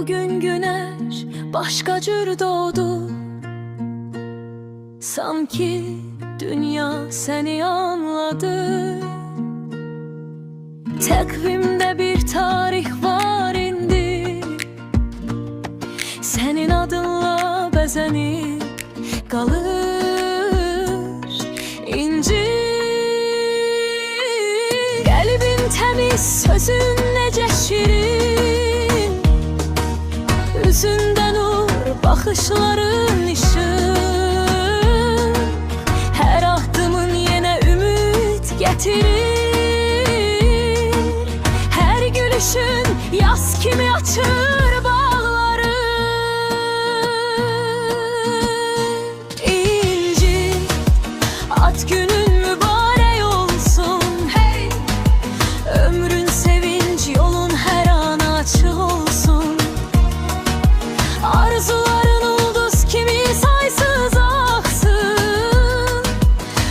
Bugün güneş başka cür doğdu. Sanki dünya seni anladı. Tekvimde bir tarih var indi. Senin adınla bezenip kalır inci. Kalbin temiz, sözün nece şirin. Üzünden nur, bakışların ışık. Her ahdımın yine ümit getirir. Her gülüşün yaz kimi açır bağları. İnci, at günün mübarek olsun. Hey! Ömrün sevinç, yolun her an açık olsun. Arzuların ulduz kimi saysız aksın.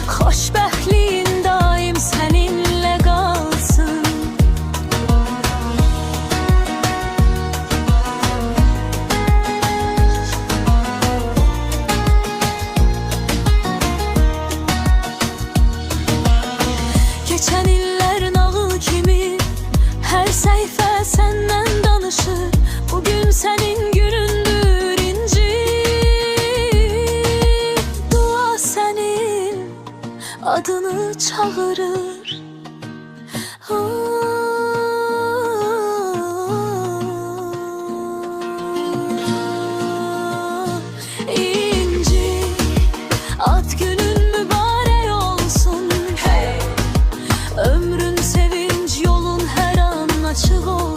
Xoşbəxtliyin daim seninle kalsın. Geçen iller nağıl kimi, her sayfa senden danışır. Bugün senin günündür inci. Dua senin adını çağırır. İnci, at günün mübarek olsun. Hey! Ömrün sevinç, yolun her an açık olsun.